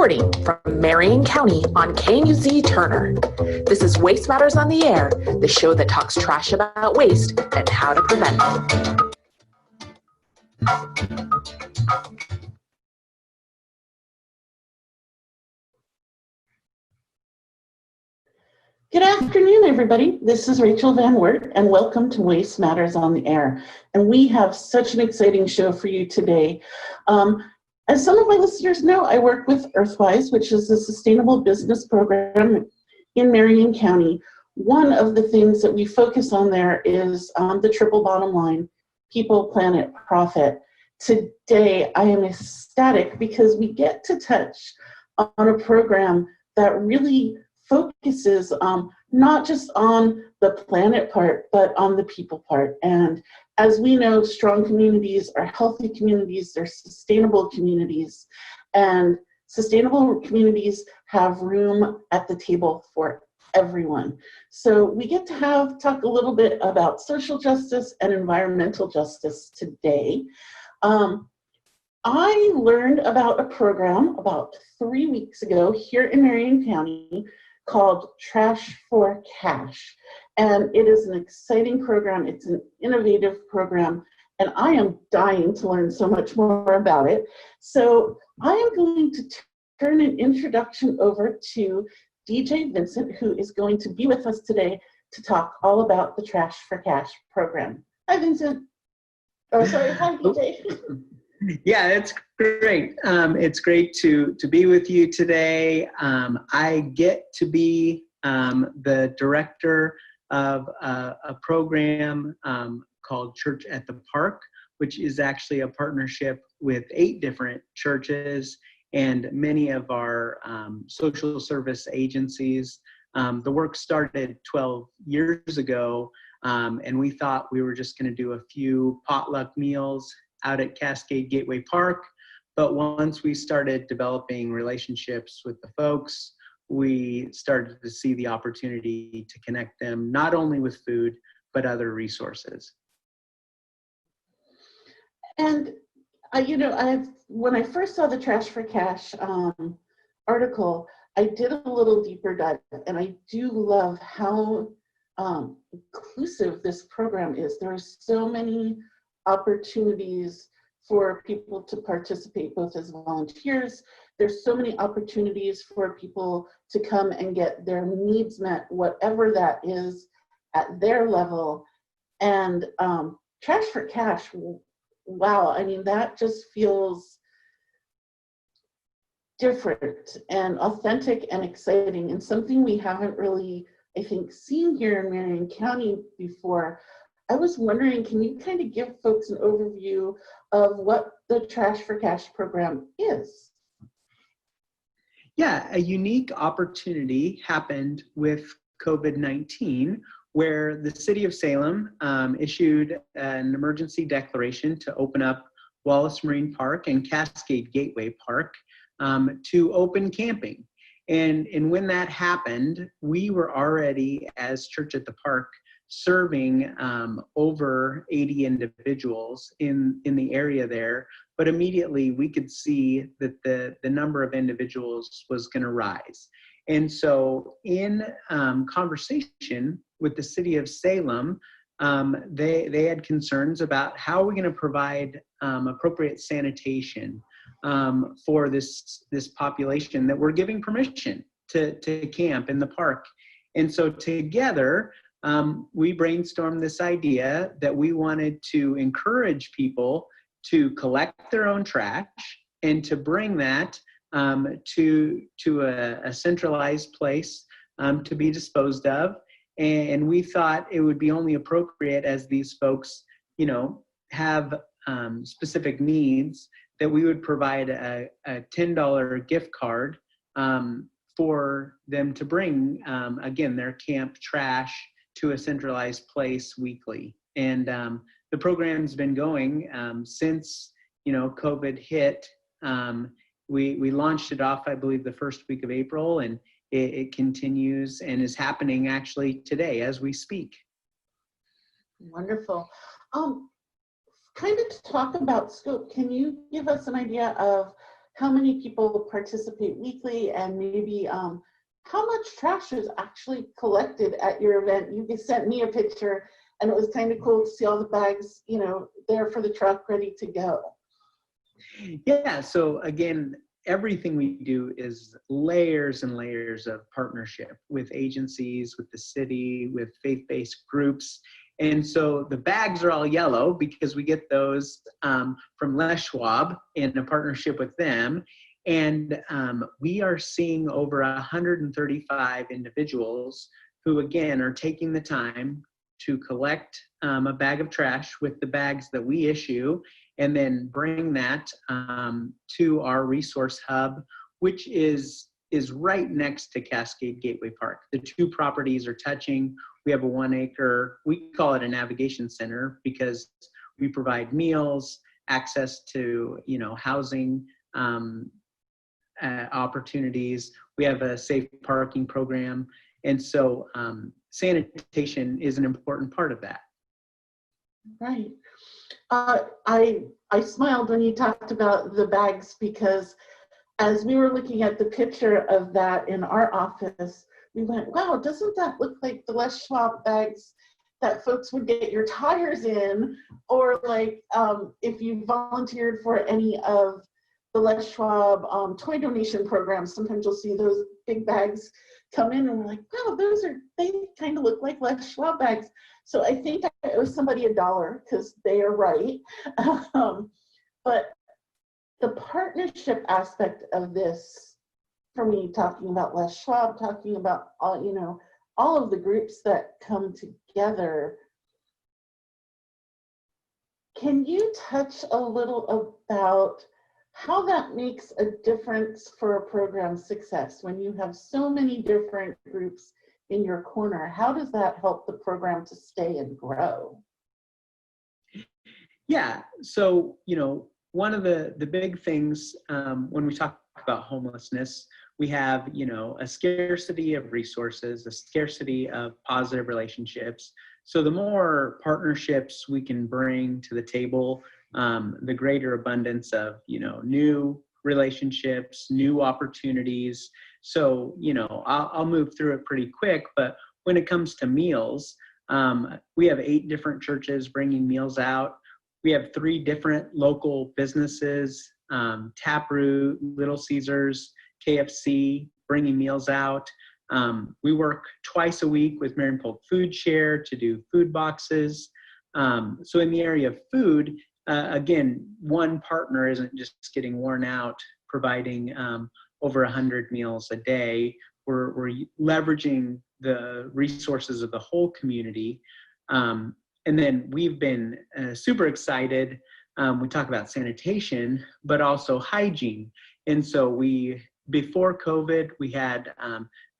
Reporting from Marion County on KUZ Turner. This is Waste Matters on the Air, the show that talks trash about waste and how to prevent it. Good afternoon, everybody. This is Rachel Van Wert, and welcome to Waste Matters on the Air. And we have such an exciting show for you today. As some of my listeners know, I work with Earthwise, which is a sustainable business program in Marion County. One of the things that we focus on there is the triple bottom line: people, planet, profit. Today, I am ecstatic because we get to touch on a program that really focuses not just on the planet part, but on the people part. And as we know, strong communities are healthy communities, they're sustainable communities, and sustainable communities have room at the table for everyone. So we get to talk a little bit about social justice and environmental justice today. I learned about a program about 3 weeks ago here in Marion County called Trash for Cash. And it is an exciting program. It's an innovative program, and I am dying to learn so much more about it. So I am going to turn an introduction over to DJ Vincent, who is going to be with us today to talk all about the Trash for Cash program. Hi, Vincent. Oh, sorry. Hi, DJ. Yeah, it's great. It's great to be with you today. I get to be the director of a program called Church at the Park, which is actually a partnership with 8 different churches and many of our social service agencies. The work started 12 years ago, and we thought we were just going to do a few potluck meals out at Cascade Gateway Park. But once we started developing relationships with the folks, we started to see the opportunity to connect them not only with food, but other resources. And, when I first saw the Trash for Cash article, I did a little deeper dive, and I do love how inclusive this program is. There are so many opportunities for people to participate, both as volunteers. There's so many opportunities for people to come and get their needs met, whatever that is, at their level. And Trash for Cash, wow, I mean, that just feels different and authentic and exciting, and something we haven't really, I think, seen here in Marion County before. I was wondering, can you kind of give folks an overview of what the Trash for Cash program is? Yeah, a unique opportunity happened with COVID-19, where the city of Salem issued an emergency declaration to open up Wallace Marine Park and Cascade Gateway Park to open camping. And when that happened, we were already, as Church at the Park, serving over 80 individuals in the area there, but immediately we could see that the number of individuals was going to rise. And so in conversation with the city of Salem, they had concerns about how we're going to provide appropriate sanitation for this population that we're giving permission to camp in the park. And so together, we brainstormed this idea that we wanted to encourage people to collect their own trash and to bring that to a centralized place to be disposed of. And we thought it would be only appropriate, as these folks, have specific needs, that we would provide a $10 gift card for them to bring, again, their camp trash to a centralized place weekly. And the program's been going since COVID hit. We launched it off, I believe, the first week of April, and it continues and is happening actually today as we speak. Wonderful. Kind of to talk about scope, can you give us an idea of how many people participate weekly, and maybe how much trash is actually collected at your event. You sent me a picture, and it was kind of cool to see all the bags, you know, there for the truck ready to go. Yeah, so again, everything we do is layers and layers of partnership with agencies, with the city, with faith-based groups. And so the bags are all yellow because we get those from Les Schwab in a partnership with them. And we are seeing over 135 individuals who, again, are taking the time to collect a bag of trash with the bags that we issue, and then bring that to our resource hub, which is right next to Cascade Gateway Park. The two properties are touching. We have a 1 acre, we call it a navigation center because we provide meals, access to, you know, housing opportunities. We have a safe parking program. And so sanitation is an important part of that. Right. I smiled when you talked about the bags, because as we were looking at the picture of that in our office, we went, wow, doesn't that look like the Les Schwab bags that folks would get your tires in? Or like if you volunteered for any of the Les Schwab toy donation programs, sometimes you'll see those big bags come in and we're like, wow, they kind of look like Les Schwab bags. So I think I owe somebody $1 because they are right. But the partnership aspect of this, for me, talking about Les Schwab, talking about all, you know, all of the groups that come together, can you touch a little about how that makes a difference for a program's success when you have so many different groups in your corner? How does that help the program to stay and grow? Yeah, so, you know, one of the big things when we talk about homelessness, we have, you know, a scarcity of resources, a scarcity of positive relationships. So the more partnerships we can bring to the table, the greater abundance of, you know, new relationships, new opportunities. So, you know, I'll move through it pretty quick, but when it comes to meals, we have 8 different churches bringing meals out. We have 3 different local businesses, Taproot, Little Caesars, KFC, bringing meals out. We work twice a week with Marion Polk Food Share to do food boxes. So in the area of food, again, one partner isn't just getting worn out providing over 100 meals a day. We're leveraging the resources of the whole community. And then we've been super excited. We talk about sanitation, but also hygiene. And so before COVID, we had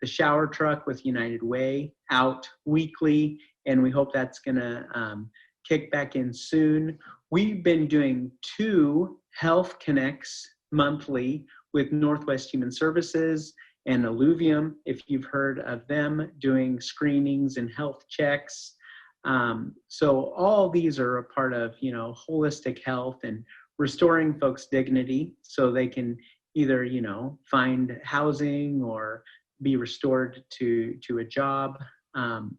the shower truck with United Way out weekly, and we hope that's gonna kick back in soon. We've been doing 2 Health Connects monthly with Northwest Human Services and Alluvium, if you've heard of them, doing screenings and health checks. So all these are a part of, you know, holistic health and restoring folks' dignity so they can either, you know, find housing or be restored to a job.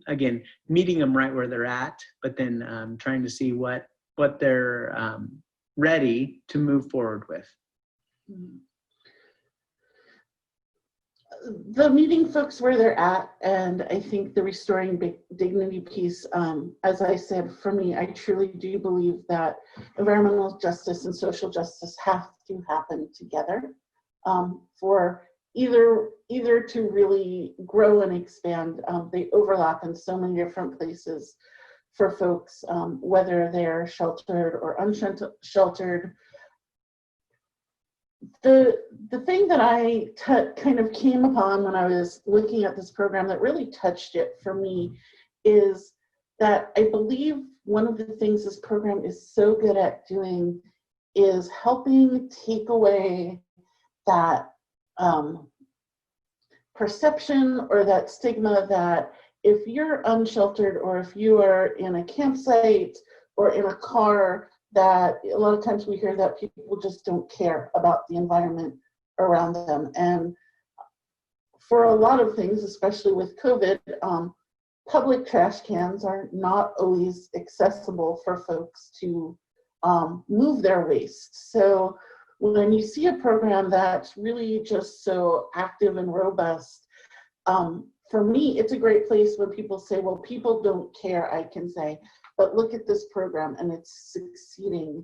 Again, meeting them right where they're at, but then trying to see what they're ready to move forward with. The meeting folks where they're at, and I think the restoring dignity piece, as I said, for me, I truly do believe that environmental justice and social justice have to happen together for either to really grow and expand. They overlap in so many different places for folks, whether they're sheltered or unsheltered. The thing that I kind of came upon when I was looking at this program that really touched it for me is that I believe one of the things this program is so good at doing is helping take away that perception or that stigma that if you're unsheltered or if you are in a campsite or in a car, that a lot of times we hear that people just don't care about the environment around them. And for a lot of things, especially with COVID, public trash cans are not always accessible for folks to move their waste. So when you see a program that's really just so active and robust, for me, it's a great place where people say, well, people don't care, I can say, but look at this program and it's succeeding.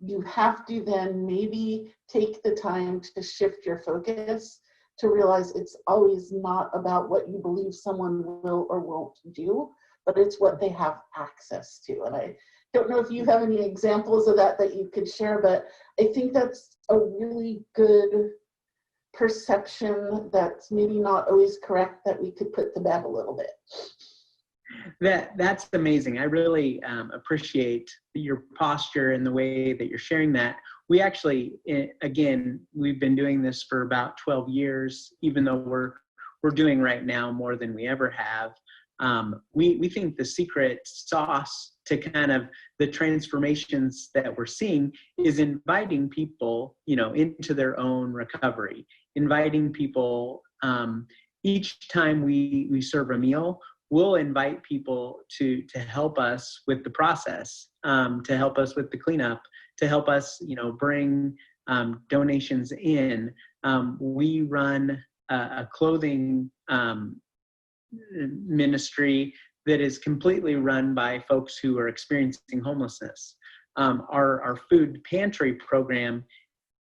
You have to then maybe take the time to shift your focus to realize it's always not about what you believe someone will or won't do, but it's what they have access to. And I don't know if you have any examples of that you could share, but I think that's a really good perception that's maybe not always correct that we could put to bed a little bit. That's amazing. I really appreciate your posture and the way that you're sharing that. We actually, again, we've been doing this for about 12 years, even though we're doing right now more than we ever have. We think the secret sauce to kind of the transformations that we're seeing is inviting people, into their own recovery, inviting people, each time we serve a meal, we'll invite people to help us with the process, to help us with the cleanup, to help us, bring donations in. We run a clothing ministry that is completely run by folks who are experiencing homelessness. Our food pantry program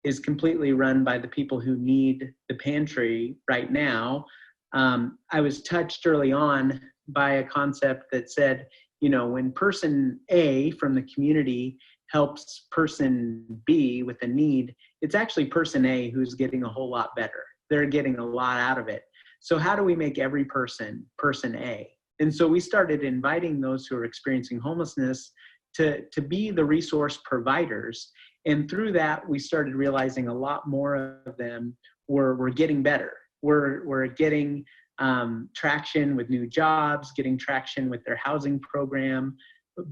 is completely run by the people who need the pantry right now. I was touched early on by a concept that said, when person A from the community helps person B with a need, it's actually person A who's getting a whole lot better. They're getting a lot out of it. So how do we make every person A? And so we started inviting those who are experiencing homelessness to be the resource providers. And through that, we started realizing a lot more of them were getting better. We're getting traction with new jobs, getting traction with their housing program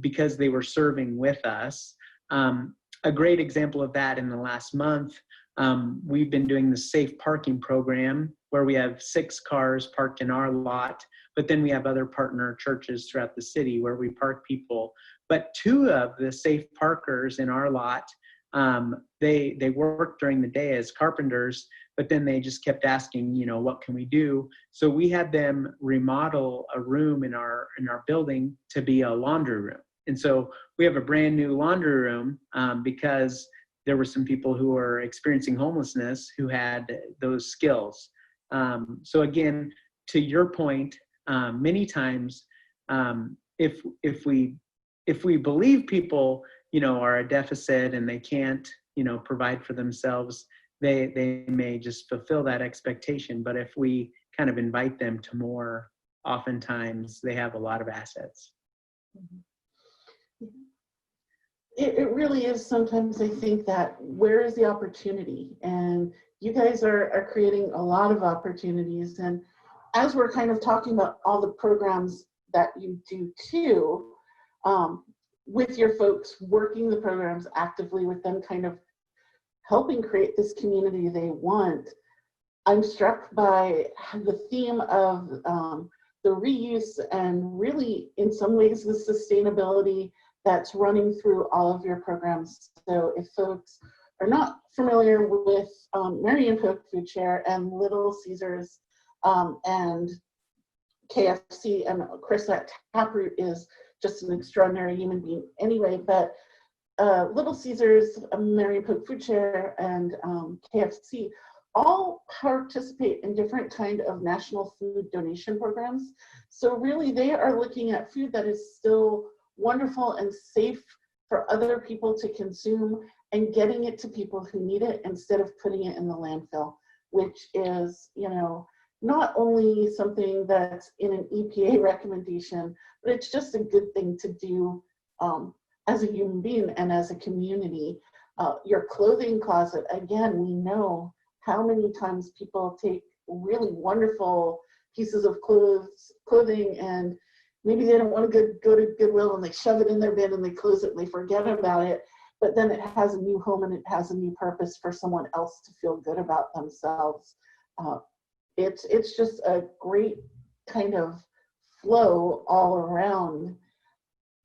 because they were serving with us. A great example of that in the last month, we've been doing the safe parking program where we have 6 cars parked in our lot, but then we have other partner churches throughout the city where we park people. But 2 of the safe parkers in our lot, they work during the day as carpenters, but then they just kept asking, what can we do? So we had them remodel a room in our building to be a laundry room. And so we have a brand new laundry room because there were some people who were experiencing homelessness who had those skills. So again, to your point, many times, if we believe people, are a deficit and they can't, provide for themselves, they may just fulfill that expectation. But if we kind of invite them to more, oftentimes they have a lot of assets. It really is. Sometimes I think that where is the opportunity? And you guys are creating a lot of opportunities. And as we're kind of talking about all the programs that you do too, with your folks working the programs actively with them kind of helping create this community they want, I'm struck by the theme of the reuse and really in some ways the sustainability that's running through all of your programs. So if folks are not familiar with Marion Cook Food Share and Little Caesars and KFC, and Chris at Taproot is just an extraordinary human being anyway, but Little Caesars, Marion Cook Food Share, and KFC all participate in different kind of national food donation programs. So really they are looking at food that is still wonderful and safe for other people to consume and getting it to people who need it instead of putting it in the landfill, which is, not only something that's in an EPA recommendation, but it's just a good thing to do as a human being and as a community. Your clothing closet, again, we know how many times people take really wonderful pieces of clothing and maybe they don't want to go to Goodwill and they shove it in their bin and they close it and they forget about it. But then it has a new home and it has a new purpose for someone else to feel good about themselves. It's just a great kind of flow all around.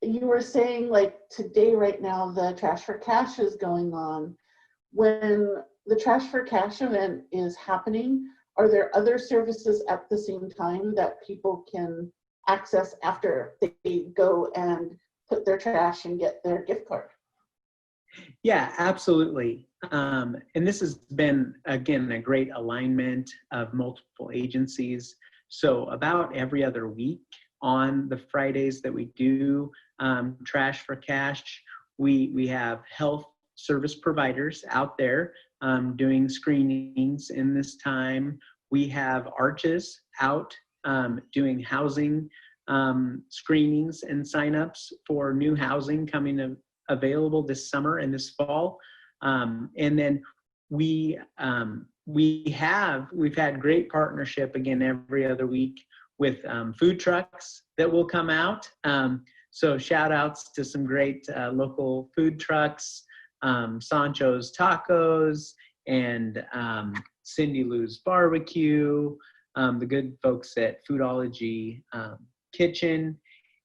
You were saying like today, right now, the Trash for Cash is going on. When the Trash for Cash event is happening, are there other services at the same time that people can access after they go and put their trash and get their gift card? Yeah, absolutely. And this has been, again, a great alignment of multiple agencies. So about every other week on the Fridays that we do Trash for Cash, we have health service providers out there doing screenings in this time. We have Arches out doing housing screenings and signups for new housing coming available this summer and this fall. And then we've had great partnership again every other week with food trucks that will come out. So shout outs to some great local food trucks, Sancho's Tacos and Cindy Lou's Barbecue, the good folks at Foodology Kitchen.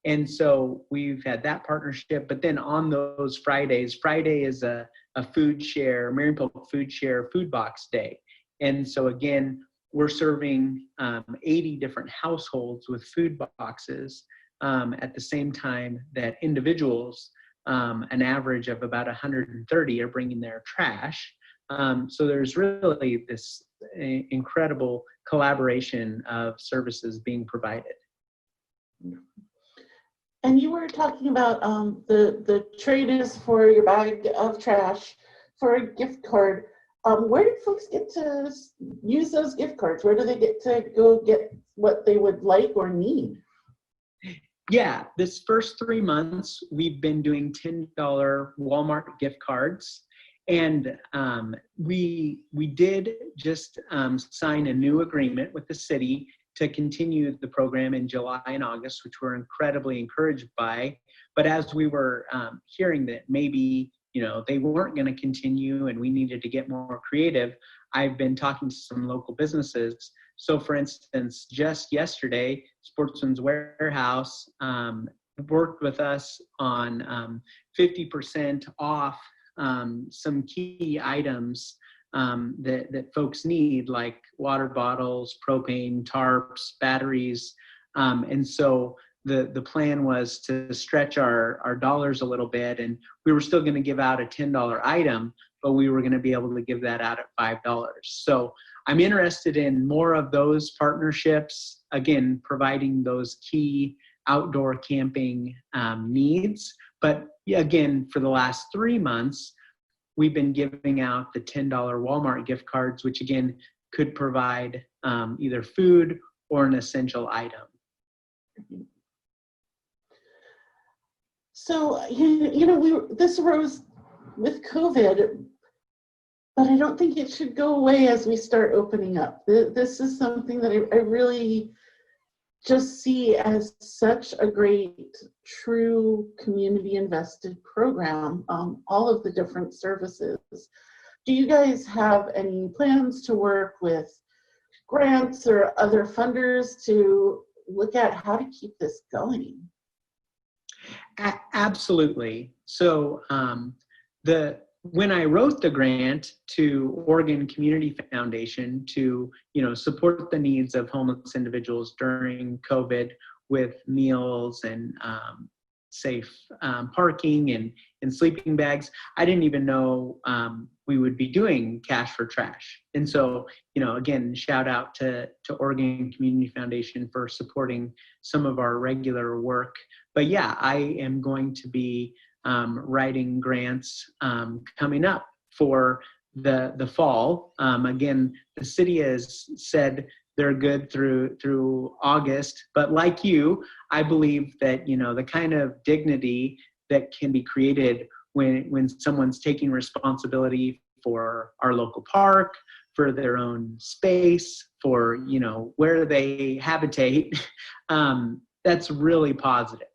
And so we've had that partnership, but then on those Fridays, Friday is a food share, Marion Polk Food Share Food Box Day. And so again, we're serving 80 different households with food boxes at the same time that individuals, an average of about 130 are bringing their trash. So there's really this incredible collaboration of services being provided. And you were talking about the trade is for your bag of trash for a gift card. Where do folks get to use those gift cards? Where do they get to go get what they would like or need? Yeah, this first 3 months, we've been doing $10 Walmart gift cards. And we did just sign a new agreement with the city to continue the program in July and August, which we're incredibly encouraged by. But as we were hearing that maybe, they weren't going to continue and we needed to get more creative, I've been talking to some local businesses. So for instance, just yesterday, Sportsman's Warehouse worked with us on 50% off some key items that folks need, like water bottles, propane, tarps, batteries. And so the plan was to stretch our dollars a little bit, and we were still going to give out a $10 item, but we were going to be able to give that out at $5. So I'm interested in more of those partnerships, again, providing those key outdoor camping needs. But again, for the last 3 months, we've been giving out the $10 Walmart gift cards, which again could provide either food or an essential item. So, this arose with COVID, but I don't think it should go away as we start opening up. This is something that I really just see as such a great, true community invested program, all of the different services. Do you guys have any plans to work with grants or other funders to look at how to keep this going? Absolutely. So when I wrote the grant to Oregon Community Foundation to, support the needs of homeless individuals during COVID with meals and safe parking and sleeping bags, I didn't even know we would be doing Cash for Trash. And so, again, shout out to Oregon Community Foundation for supporting some of our regular work. But yeah, I am going to be writing grants coming up for the fall. Again, the city has said they're good through August, but like you, I believe that the kind of dignity that can be created when someone's taking responsibility for our local park, for their own space, for where they habitate, that's really positive.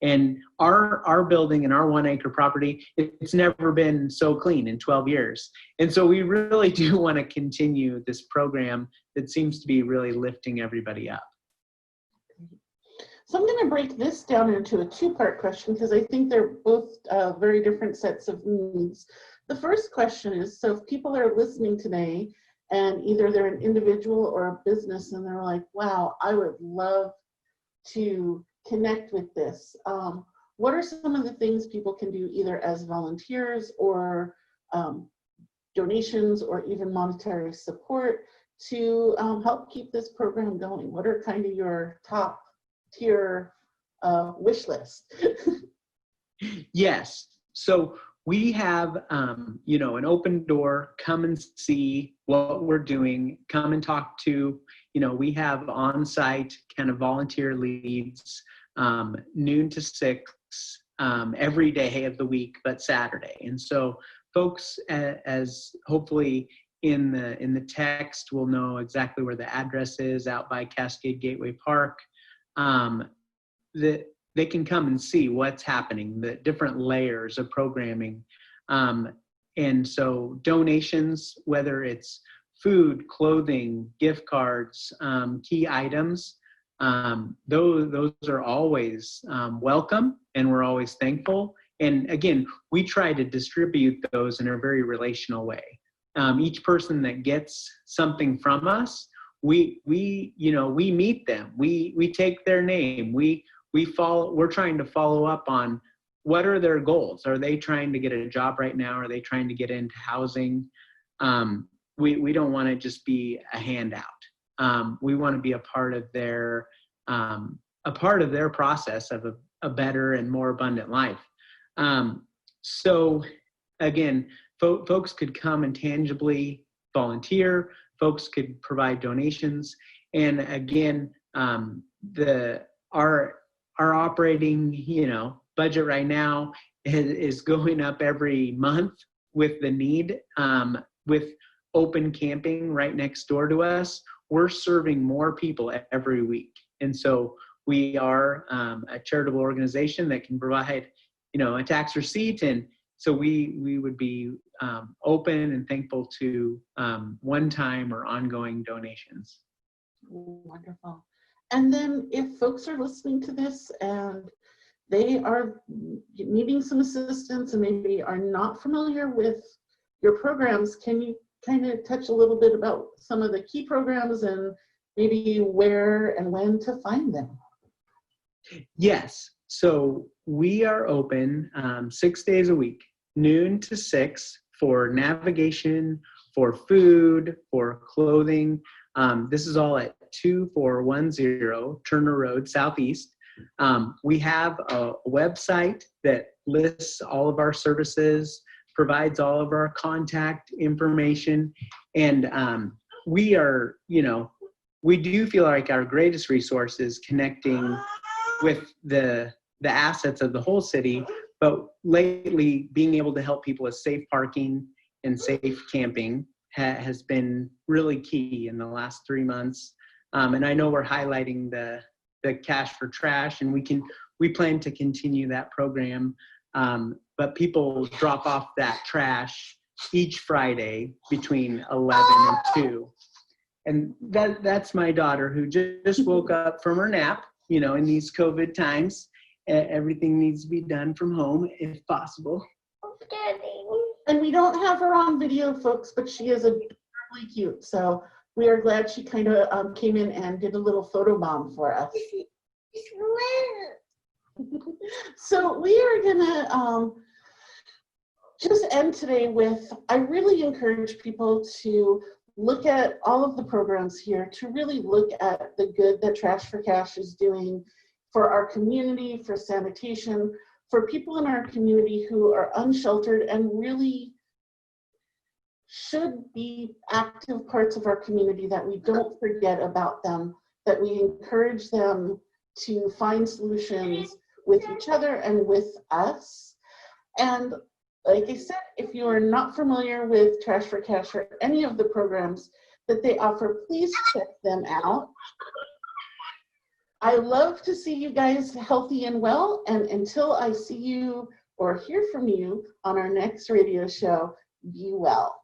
And our building and our 1 acre property, it's never been so clean in 12 years. And so we really do want to continue this program that seems to be really lifting everybody up. So I'm going to break this down into a two-part question because I think they're both very different sets of needs. The first question is, so if people are listening today and either they're an individual or a business and they're like, wow, I would love to connect with this. What are some of the things people can do either as volunteers or donations or even monetary support to help keep this program going? What are kind of your top tier wish list? Yes. So we have, you know, an open door, come and see what we're doing, come and talk to, you know, we have on-site kind of volunteer leads, noon to 6, every day of the week, but Saturday. And so folks, as hopefully in the text will know exactly where the address is out by Cascade Gateway Park, that they can come and see what's happening, the different layers of programming. And so donations, whether it's food, clothing, gift cards, key items, those are always welcome, and we're always thankful. And again, we try to distribute those in a very relational way. Each person that gets something from us, we meet them. We take their name. We're trying to follow up on what are their goals. Are they trying to get a job right now? Are they trying to get into housing? We don't want to just be a handout. We want to be a part of their process of a better and more abundant life. So again, folks could come and tangibly volunteer. Folks could provide donations, and again, our operating budget right now is going up every month with the need. With open camping right next door to us, we're serving more people every week, and so we are a charitable organization that can provide a tax receipt, and so we would be open and thankful to one-time or ongoing donations. Wonderful. And then if folks are listening to this and they are needing some assistance and maybe are not familiar with your programs, can you kind of touch a little bit about some of the key programs and maybe where and when to find them? Yes. So we are open 6 days a week, noon to 6, for navigation, for food, for clothing. This is all at 2410 Turner Road Southeast. We have a website that lists all of our services, provides all of our contact information, and we are, we do feel like our greatest resource is connecting with the assets of the whole city, but lately being able to help people with safe parking and safe camping has been really key in the last 3 months. And I know we're highlighting the Cash for Trash, and we plan to continue that program. But people drop off that trash each Friday between 11 and 2. And that's my daughter, who just woke up from her nap. In these COVID times, everything needs to be done from home if possible. And we don't have her on video, folks, but she is adorably cute. So we are glad she kind of came in and did a little photo bomb for us. So we are gonna just end today with, I really encourage people to look at all of the programs here, to really look at the good that Trash for Cash is doing for our community, for sanitation, for people in our community who are unsheltered and really should be active parts of our community, that we don't forget about them, that we encourage them to find solutions with each other and with us. And like I said, if you are not familiar with Trash for Cash or any of the programs that they offer, please check them out. I love to see you guys healthy and well. And until I see you or hear from you on our next radio show, be well.